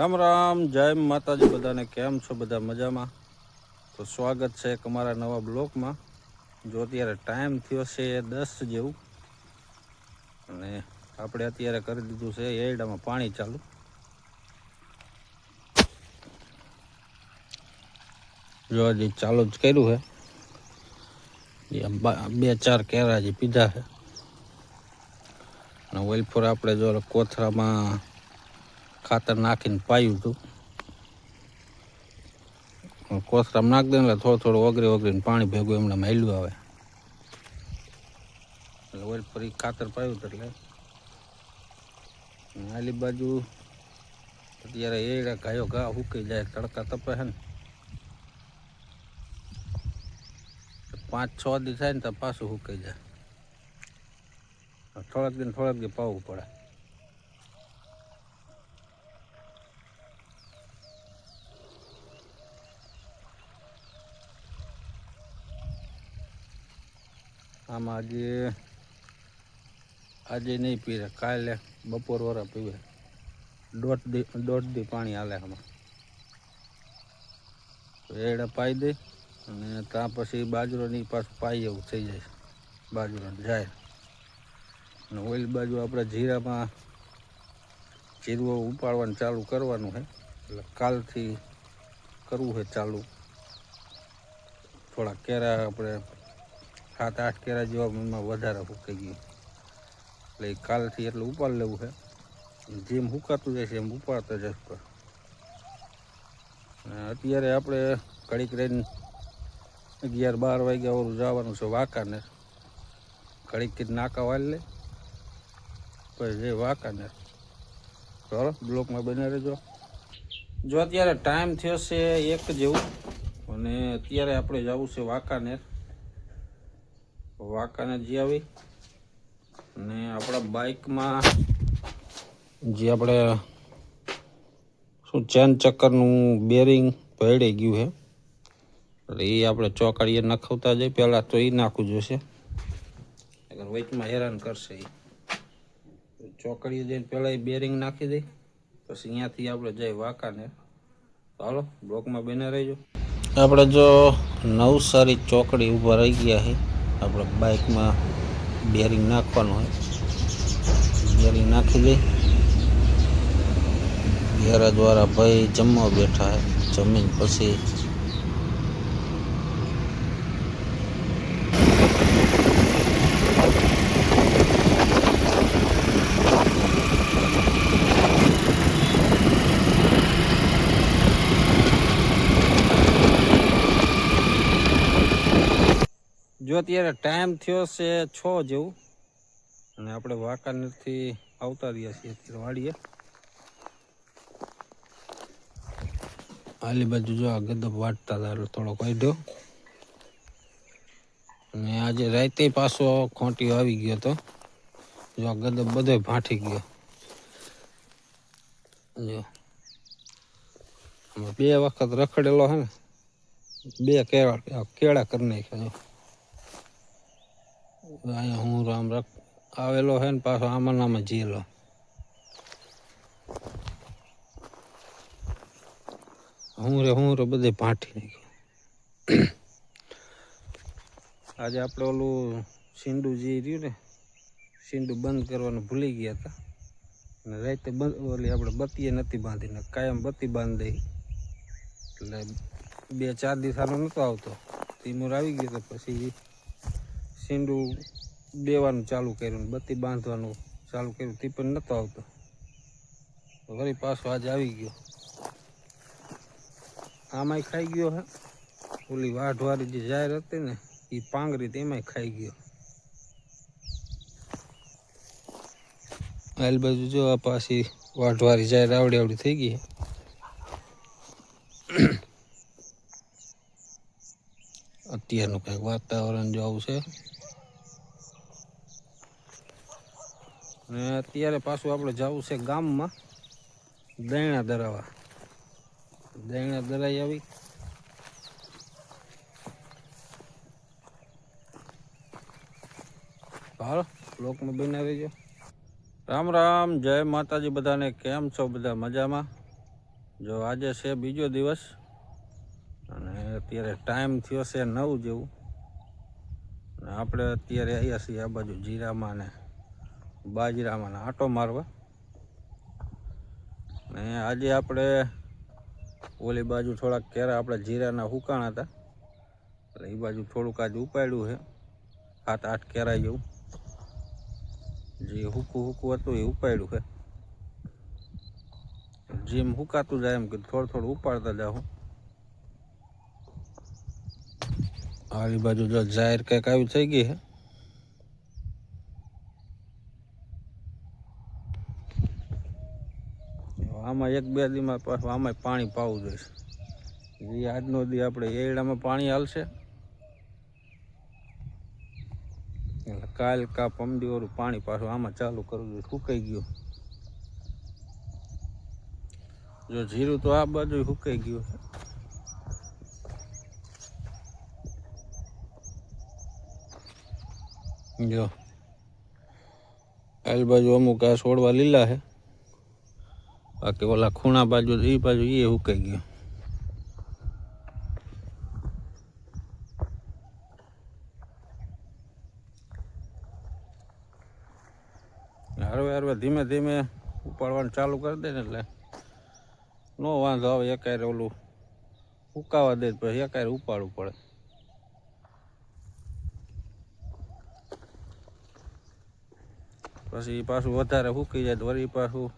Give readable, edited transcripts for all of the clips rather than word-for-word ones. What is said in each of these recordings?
રામ રામ, જય માતાજી બધાને। કેમ છો બધા? મજામાં? તો સ્વાગત છે એક અમારા નવા બ્લોકમાં। જો અત્યારે ટાઈમ થયો છે 10 જેવું અને આપણે અત્યારે કરી દીધું છે એરડામાં પાણી ચાલુ। જો હજી ચાલુ જ કર્યું છે, 2-4 કેરા હજી પીધા છે અને વેલફોર આપણે જો કોથરામાં ખાતર નાખીને પાયું હતું। કોથરામાં નાખી દે એટલે થોડું ઓગળીને પાણી ભેગું એમને હેલું આવે એટલે વેલફોર ખાતર પાયું હતું। એટલે આલી બાજુ અત્યારે એડા ગાયો ઘા સુકાઈ જાય, તડકા તપે છે ને 5-6 દી થાય ને તો પાછું સુકાઈ જાય। થોડાક દી પાવું પડે। આમાં આજે નહીં પીવે, કાલે બપોર વરા પીવે। દોઢ દી પાણી હાલે આમાં। એડા પાઈ દે અને ત્યાં પછી બાજરાની પાછું પાઈ એવું થઈ જાય, બાજરાને જાય। અને ઓલી બાજુ આપણે જીરું ઉપાડવાનું ચાલુ કરવાનું છે, એટલે કાલથી કરવું છે ચાલુ। થોડા કેરા આપણે 7-8 કેરા જેવા એમાં વધારે સુકાઈ ગયું, એટલે કાલથી એટલે ઉપાડી લેવું છે। જેમ સુકાતું જાય છે એમ ઉપાડતા જશું। અત્યારે આપણે ઘડીક રહીને 11-12 વાગ્યા ઓલું જવાનું છે વાંકાનેર। ઘડીક નાકા વાળી લે પછી જઈ વાંકાનેર। ચાલો બ્લોકમાં બને રહેજો। જો અત્યારે ટાઈમ થયો છે 1 જેવું અને અત્યારે આપણે જવું છે વાંકાનેર। જઈ આવી અને આપણા બાઇકમાં જે આપણે ચેન ચક્કરનું બેરિંગ ભેળાઈ ગયું છે, એટલે એ આપણે ચોકડીએ નખાવતા જઈએ। પહેલાં તો એ નાખવું જોઈશે, વચમાં હેરાન કરશે। ચોકડીએ જઈને પહેલાં એ બેરિંગ નાખી દઈ, પછી અહીંયાથી આપણે જઈ વાંકાનેર। ચાલો બ્લોકમાં બને રહેજો। આપણે જો નવસારી ચોકડી ઊભા રહી ગયા છે। આપણે બાઇકમાં બેરિંગ નાખવાનું હોય, બેરિંગ નાખી દઈ। ગેરેજવાળા ભાઈ જમવા બેઠા છે, જમીન પછી જો અત્યારે ટાઈમ થયો છે 6 જેવું અને આપણે વાંકાનેરથી આવતા રહ્યા છીએ અત્યારે વાડીએ। આલી બાજુ જો આ ગદબ વાટતા હતા એટલે થોડોક વાઢ્યો અને આજે રાતે પાછો ખોંટીઓ આવી ગયો હતો। જો આ ગદબ બધો ભાંઠી ગયો। જો 2 વખત રખડેલો હે ને, 2 કેળા કરી નાખ્યા। અહીંયા હું રામ આવેલો હે ને પાછો આમાં જીએલો। હું રે બધે ભાંઠી નાખ્યો। આજે આપણે ઓલું સીંડું જે રહ્યું ને, સીંડું બંધ કરવાનું ભૂલી ગયા હતા અને રાતે ઓલી આપણે બત્તીએ નથી બાંધીને, કાયમ બત્તી બાંધી દઈ એટલે 2-4 દિવસ આનો નહોતો આવતો। તીમુર આવી ગયો તો પછી સીંડું દેવાનું ચાલુ કર્યું, બત્તી બાંધવાનું ચાલુ કર્યું, તે પણ નહોતો આવતો। વળી પાછો આજે આવી ગયો। આમાંય ખાઈ ગયો હે, ઓલી વાઢવાળી જે જાહેર હતી ને એ પાંગરી તેમાંય ખાઈ ગયો। આલ બાજુ જો આ પાછી વાઢવાળી જાહેર આવડી થઈ ગઈ। અત્યારનું કંઈક વાતાવરણ જો આવું છે અને અત્યારે પાછું આપણે જવું છે ગામમાં દૈણા ધરાવવા। દૈણા ધરાઈ આવી હાલો બ્લોકમાં બને રહેજો। રામ રામ, જય માતાજી બધાને। કેમ છો બધા? મજામાં? જો આજે છે બીજો દિવસ અને અત્યારે ટાઈમ થયો છે 9 જેવું અને આપણે અત્યારે આવ્યા છીએ આ બાજુ જીરામાં ને બાજરામાં ને આંટો મારવા. ને આજે આપણે ઓલી બાજુ થોડાક કેરા આપણે જીરાના હુકાણા હતા એટલે એ બાજુ થોડુંક આજે ઉપાડ્યું છે 7-8 કેરા જેવું. જે હુકું હતું એ ઉપાડ્યું છે. જેમ હુકાતું જાય એમ કે થોડું ઉપાડતા જાઉં. આવી બાજુ જો જાહેર કંઈક આવી થઈ ગઈ છે. આમાં 1-2 દીમાં પાછું આમાં પાણી પાવું જોઈશે. જે આજનો દી આપણે એડામાં પાણી હાલશે એટલે કાલ કા પમદી વાળું પાણી પાછું આમાં ચાલુ કરવું જોઈએ. સુકાઈ ગયું જો જીરું તો આ બાજુ સુકાઈ ગયું છે. જો આ બાજુ અમુક આ છોડવા લીલા છે, બાકી ઓલા ખૂણા બાજુ એ બાજુ એ સુકાઈ ગયું. હરવે ધીમે ધીમે ઉપાડવાનું ચાલુ કરી દે ને એટલે નો વાંધો આવે. એકાયરે ઓલું સુકાવા દે પછી એકાયરે ઉપાડવું પડે. પછી પાછું વધારે સૂકી જાય તો વળી પાછું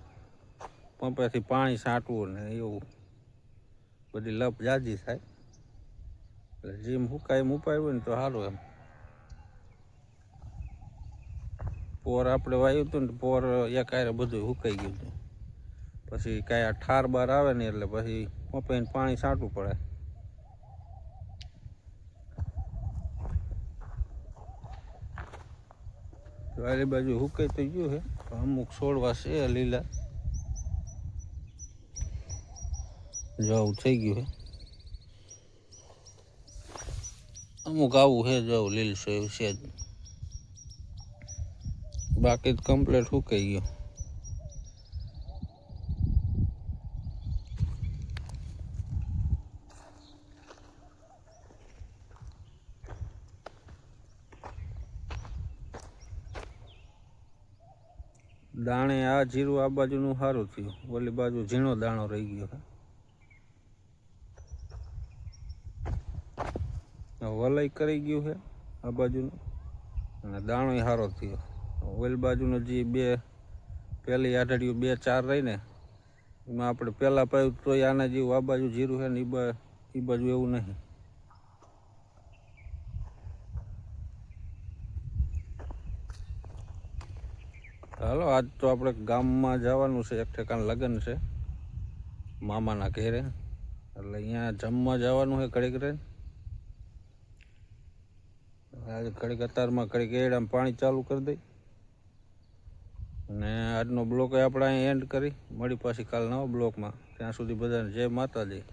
પંપેથી પાણી છાંટવું ને એવું બધી લપ જાજી થાય. એટલે જેમ સુકાય એમ ઉપાડ્યું ને તો સારું એમ. પોર આપણે વાવ્યું હતું ને પોર એકાયરે બધું સુકાઈ ગયું હતું. પછી કાંઈ આ ઠાર બાર આવે ને એટલે પછી પંપેને પાણી છાંટવું પડે. વાલી બાજુ સુકાઈ તો ગયું છે, અમુક છોડવા છે લીલા જો આવું થઈ ગયું છે. અમુક આવું છે જો લીલસો એવું છે જ, બાકી તો કમ્પ્લીટ સુકાઈ ગયું. દાણે આ જીરું આ બાજુનું સારું થયું, ઓલી બાજુ ઝીણો દાણો રહી ગયો છે. વલય કરી ગયું છે આ બાજુનું અને દાણો સારો થયો. ઓલી બાજુનો જે પહેલી આઢળીઓ 2-4 રહી ને એમાં આપણે પહેલાં પાયું તોય આના જેવું આ બાજુ જીરું છે ને એ બાજુ એવું નહીં. હાલો આજ તો આપણે ગામમાં જવાનું છે, એક ઠેકાણ લગ્ન છે મામાના ઘેરે, એટલે અહીંયા જમવા જવાનું છે. ઘડીક રહીને આજે ઘડીક અતારમાં ઘડીક એડામાં પાણી ચાલુ કરી દઈ અને આજનો બ્લોક આપણે અહીં એન્ડ કરી. મળી પાછી કાલ નવા બ્લોકમાં. ત્યાં સુધી બધાને જય માતાજી.